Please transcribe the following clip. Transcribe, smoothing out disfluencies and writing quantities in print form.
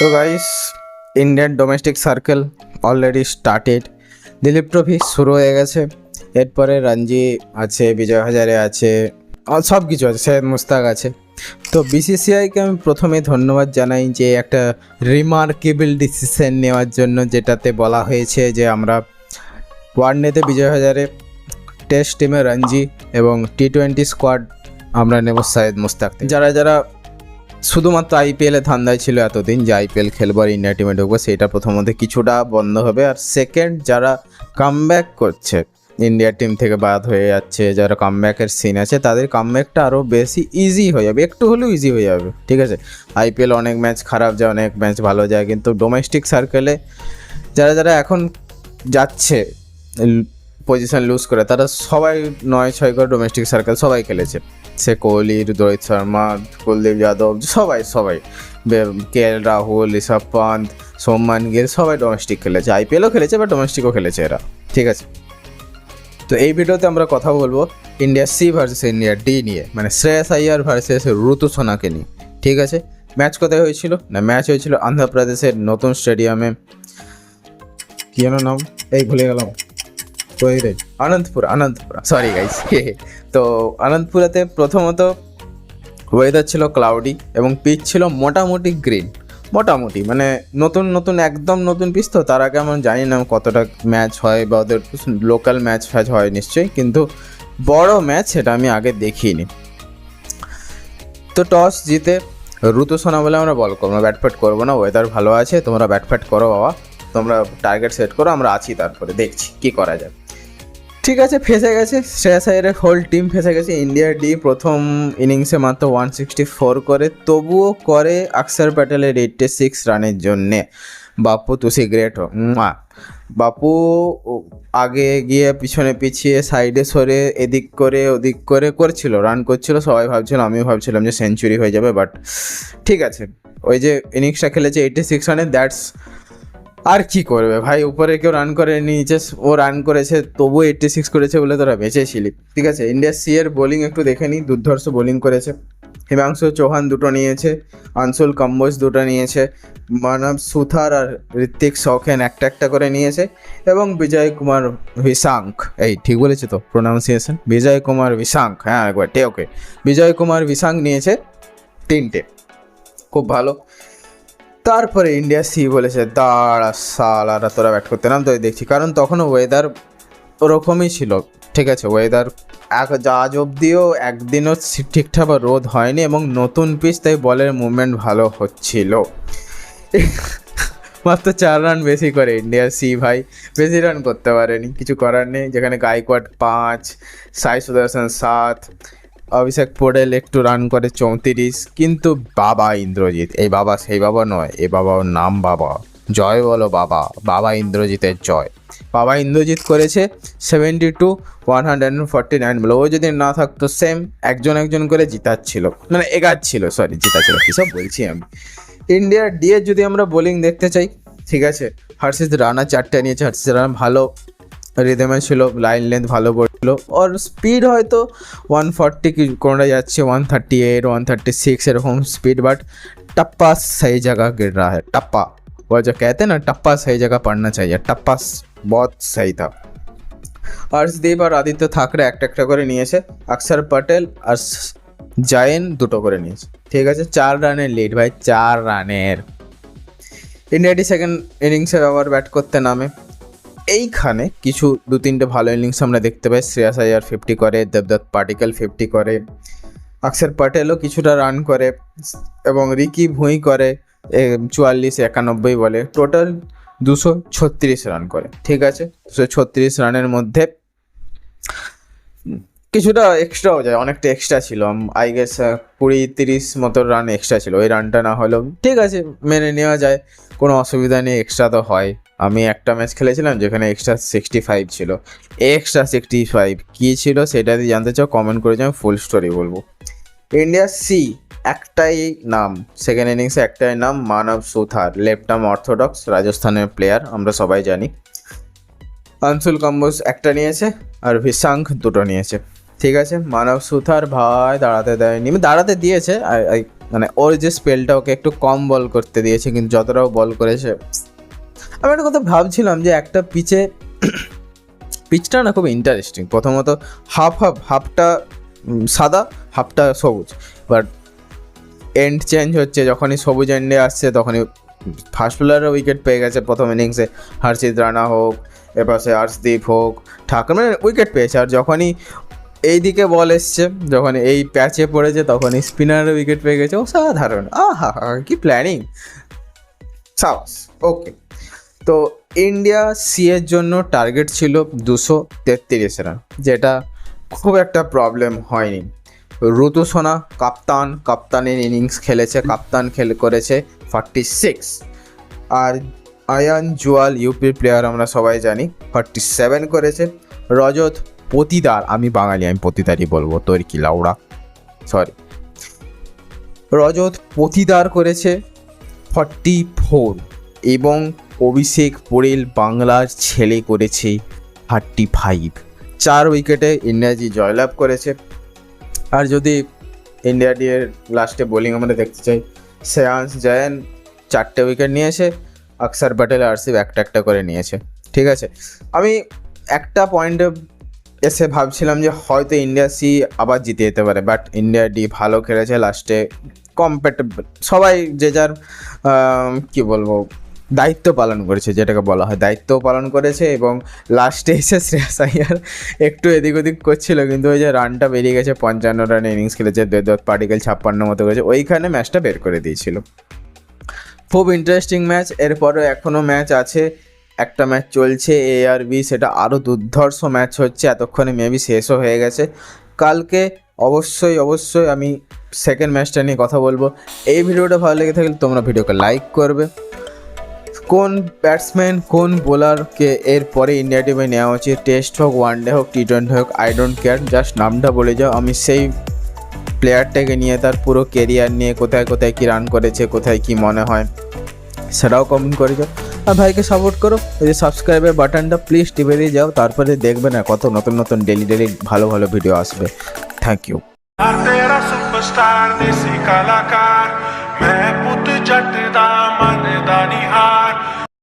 তো guys, Indian domestic circle already started. Dilip trophy শুরু হয়ে গেছে, এরপরে রঞ্জি আছে, বিজয় হাজারে আছে, সব কিছু আছে, সৈয়দ মুস্তাক আছে। তো বিসিসিআইকে আমি প্রথমে ধন্যবাদ জানাই যে একটা রিমার্কেবল ডিসিশন নেওয়ার জন্য, যেটাতে বলা হয়েছে যে আমরা ওয়ানডেতে বিজয় হাজারে, টেস্ট টিমে রঞ্জি এবং টি-20 স্কোয়াড আমরা নেব সৈয়দ মুস্তাক। যারা যারা শুধুমাত্র আইপিএলে ধান্দায় ছিল এতদিন যে আইপিএল খেলবো আর ইন্ডিয়া টিমে ঢুকবো, সেটা প্রথমত কিছুটা বন্ধ হবে। আর সেকেন্ড, যারা কামব্যাক করছে, ইন্ডিয়া টিম থেকে বাদ হয়ে যাচ্ছে, যারা কামব্যাকের সিন আছে, তাদের কামব্যাকটা আরও বেশি ইজি হয়ে যাবে, একটু হলেও ইজি হয়ে যাবে। ঠিক আছে, আইপিএল অনেক ম্যাচ খারাপ যায়, অনেক ম্যাচ ভালো যায়, কিন্তু ডোমেস্টিক সার্কেলে যারা যারা এখন যাচ্ছে পজিশন লুজ করে, তারা সবাই 9-6 করে ডোমেস্টিক সার্কেল সবাই খেলেছে। সে কোহলি, রোহিত শর্মা, কুলদীপ যাদব, সবাই কে এল রাহুল, ঋষভ পান্ত, সৌম্যান গিল, সবাই ডোমেস্টিক খেলেছে, আইপিএলও খেলেছে বা ডোমেস্টিকও খেলেছে এরা। ঠিক আছে, তো এই ভিডিওতে আমরা কথা বলবো India C versus India D নিয়ে, মানে শ্রেয়াস আইয়ার ভার্সেস ঋতুসোনাকে নিয়ে। ঠিক আছে, ম্যাচ কোথায় হয়েছিল? না, ম্যাচ হয়েছিল অন্ধ্রপ্রদেশের নতুন স্টেডিয়ামে। কি যেন নাম, এই ভুলে গেলাম, আনন্দপুরা, সরি গাইস। তো আনন্দপুরাতে প্রথমত ওয়েদার ছিল ক্লাউডি এবং পিচ ছিল মোটামুটি গ্রিন, মোটামুটি মানে নতুন একদম নতুন পিচ। তো তার আগে আমি জানি না কতটা ম্যাচ হয় বা ওদের লোকাল ম্যাচ ফ্যাচ হয় নিশ্চয়ই, কিন্তু বড় ম্যাচ সেটা আমি আগে দেখিনি। তো টস জিতে ঋতুসোনা বলে আমরা বল করবো না, ব্যাটফ্যাট করবো না, ওয়েদার ভালো আছে, তোমরা ব্যাটফ্যাট করো বাবা, তোমরা টার্গেট সেট করো, আমরা আছি, তারপরে দেখছি কি করা যায়। ঠিক আছে, ফেসে গেছে শ্রেয়াস আইয়ারের হোল টিম, ফেসে গেছে। ইন্ডিয়া ডি প্রথম ইনিংসে মাত্র 164 করে, তবুও করে অক্ষর প্যাটেলের 86 রানের জন্যে। বাপু তুসি গ্রেট হো। বাপু আগে গিয়ে পিছনে পিছিয়ে সাইডে সরে এদিক করে ওদিক করে করছিল, রান করছিল, সবাই ভাবছিল, আমিও ভাবছিলাম যে সেঞ্চুরি হয়ে যাবে, বাট ঠিক আছে, ওই যে ইনিংসটা খেলেছে 86 রানে, দ্যাটস, আর কি করবে ভাই, উপরে কেউ রান করে নিচে ও রান করেছে, তবুও 86 করেছে বলে তোরা বেঁচেছিলি। ঠিক আছে, ইন্ডিয়া সি এর বোলিং একটু দেখে নিই, দুর্ধর্ষ বোলিং করেছে। হিমাংশু চৌহান 2টো নিয়েছে, আনসুল কম্বোজ 2টো নিয়েছে, মানব সুথার আর ঋত্বিক শৌখেন একটা করে নিয়েছে, এবং বিজয় কুমার ভিসাঙ্ক, এই ঠিক বলেছি তো প্রোনাউন্সিয়েশন, বিজয় কুমার ভিসাঙ্ক, হ্যাঁ একবার ওকে, বিজয় কুমার ভিসাঙ্ক নিয়েছে 3টে, খুব ভালো। তারপরে ইন্ডিয়া সি বলেছে দাঁড়া সালারা তোরা ব্যাট করতে নাম, তো দেখছি, কারণ তখনও ওয়েদার ওরকমই ছিল। ঠিক আছে, ওয়েদার আজ অবধিও একদিনও ঠিকঠাক রোদ হয়নি এবং নতুন পিচ, তাই বলের মুভমেন্ট ভালো হচ্ছিল। মাত্র 4 রান বেশি করে ইন্ডিয়া সি, ভাই বেশি রান করতে পারেনি, কিছু করার নেই। যেখানে গায়কোয়াড 5, সাই সুদর্শন 7, অভিষেক পোডেল একটু রান করে 34, কিন্তু বাবা ইন্দ্রজিৎ, এই বাবা সেই বাবা নয়, এই বাবার নাম বাবা, জয় বলো বাবা, বাবা ইন্দ্রজিতের জয়। বাবা ইন্দ্রজিৎ করেছে 72, 149 বলে, ও যদি না থাকতো সেম একজন করে জিতাচ্ছিল, মানে এগাচ্ছিল, সরি জিতাচ্ছিল, কী সব বলছি আমি। ইন্ডিয়ার ডিএ যদি আমরা বোলিং দেখতে চাই, ঠিক আছে, হর্ষিত রানা 4টে নিয়েছে, হর্ষিত রানা ভালো রিদমে ছিল, লাইন লেন্থ ভালো পড়ছিল, ওর স্পিড হয়তো 140 কি কোনটা যাচ্ছে, 138, 136 এরকম স্পিড, বাট टप्पा सही जगह गिर रहा है, टप्पा, वो जो कहते हैं ना टप्पा सही जगह पड़ना चाहिए, टप्पा बहुत सही था। হর্ষদীপ আর আদিত্য থাকরে একটা করে নিয়েছে, অক্ষর প্যাটেল আর জায়েন 2টো করে নিয়েছে। ঠিক আছে, 4 রানের লিড ভাই, 4 রানের। ইন্ডিয়াটি সেকেন্ড ইনিংসে আবার ব্যাট করতে নামে, এইখানে কিছু 2-3টে ভালো ইনিংস আমরা দেখতে পাই। শ্রেয়াস আইয়ার 50 করে, দেবদত্ত পাটিকল 50 করে, অক্ষর প্যাটেলও কিছুটা রান করে, এবং রিকি ভুঁই করে 44-91 বলে, টোটাল 236 রান করে। ঠিক আছে, 236 রানের মধ্যে কিছুটা এক্সট্রাও যায়, অনেকটা এক্সট্রা ছিল, আই গেস 20-30 মতো রান এক্সট্রা ছিল, ওই রানটা না হলেও ঠিক আছে, মেনে নেওয়া যায়, কোনো অসুবিধা নেই, এক্সট্রা তো হয়। আমি একটা ম্যাচ খেলেছিলাম যেখানে এক্সট্রা 65 ছিল, এক্সট্রা 65 কী ছিল সেটা যদি জানতে চাও কমেন্ট করে যাও, ফুল স্টোরি বলবো। ইন্ডিয়া সি একটাই নাম, সেকেন্ড ইনিংসে একটাই নাম, মানব সুথার, লেফট আর্ম অর্থোডক্স, রাজস্থানের প্লেয়ার, আমরা সবাই জানি। আনসুল কম্বোজ একটা নিয়েছে আর ভিসাঙ্ক 2টো নিয়েছে। ঠিক আছে, মানব সুথার ভাই দাঁড়াতে দেয়নি, দাঁড়াতে দিয়েছে, মানে ওর যে স্পেলটা ওকে একটু কম বল করতে দিয়েছে, কিন্তু যতটাও বল করেছে। আমি একটা কথা ভাবছিলাম যে একটা পিচটা না খুব ইন্টারেস্টিং। প্রথমত হাফটা সাদা হাফটা সবুজ, বাট এন্ড চেঞ্জ হচ্ছে যখনই সবুজ এন্ডে আসছে তখনই ফাস্ট বোলাররা উইকেট পেয়ে গেছে। প্রথম ইনিংসে হর্ষিত রানা হোক, এপাশে আর্শদীপ হোক, ঠাকুর মানে উইকেট পেয়েছে। আর যখনই এইদিকে বল এসছে, যখন এই প্যাচে পড়েছে, তখনই স্পিনারের উইকেট পেয়ে গেছে। ও সাধারণ, আহা কি প্ল্যানিং, সাবাস। ওকে, তো ইন্ডিয়া সি এর জন্য টার্গেট ছিল 233 রান, যেটা খুব একটা প্রবলেম হয়নি। ঋতু সোনা কাপ্তানের ইনিংস খেলেছে, করেছে 46। আর আয়ান জুয়াল ইউপির প্লেয়ার, আমরা সবাই জানি, 47 করেছে। রজত পতিদার, আমি বাঙালি, আমি পতিদারই বলবো, তোর কি লাউড়া, সরি। রজত পতিদার করেছে 44 এবং অভিষেক পোরেল বাংলার ছেলে করেছে 35। 4 উইকেটে ইন্ডিয়া জয়লাভ করেছে। আর যদি ইন্ডিয়া এর লাস্টে বোলিং আমরা দেখতে চাই, শ্রেয়াংশ জয়ন 4টে উইকেট নিয়েছে, অক্ষর প্যাটেল আরসিব একটা করে নিয়েছে। ঠিক আছে, আমি একটা পয়েন্টে এসে ভাবছিলাম যে হয়তো ইন্ডিয়া সি আবার জিতে যেতে পারে, বাট ইন্ডিয়া ডি ভালো খেলেছে লাস্টে, কম্প্যাটেবল, সবাই যে যার কী বলবো দায়িত্ব পালন করেছে, যেটাকে বলা হয় দায়িত্ব পালন করেছে। এবং লাস্টে এসে শ্রেয়াস আইয়ার একটু এদিক ওদিক করছিল, কিন্তু ওই যে রানটা বেরিয়ে গেছে, 55 রানে ইনিংস খেলেছে, দেবদত্ত পাডিক্কল 56 মতো করেছে, ওইখানে ম্যাচটা বের করে দিয়েছিল। খুব ইন্টারেস্টিং ম্যাচ। এরপরে এখনও ম্যাচ আছে, একটা ম্যাচ চলছে এ আর বি, সেটা আরও দুর্ধর্ষ ম্যাচ হচ্ছে, এতক্ষণে মেবি শেষও হয়ে গেছে। কালকে অবশ্যই আমি সেকেন্ড ম্যাচটা নিয়ে কথা বলবো। এই ভিডিওটা ভালো লেগে থাকলে তোমরা ভিডিওকে লাইক করবে। কোন ব্যাটসম্যান কোন বোলারকে এরপরে ইন্ডিয়া টিমে নেওয়া উচিত, টেস্ট হোক, ওয়ানডে হোক, টি20 হোক, আই ডোন্ট কেয়ার, জাস্ট নামটা বলে যাও, আমি সেই প্লেয়ারটাকে নিয়ে তার পুরো কেরিয়ার নিয়ে কোথায় কোথায় কী রান করেছে, কোথায় কী মনে হয় সেটাও কমেন্ট করে যাও। আর ভাইকে সাপোর্ট করো, ওই যে সাবস্ক্রাইবের বাটনটা প্লিজ টিপে দিয়ে যাও, তারপরে দেখবে না কত নতুন ডেলি ভালো ভিডিও আসবে। Thank you. तेरा सुपरस्टार देसी कलाकार मैं पुत जट दा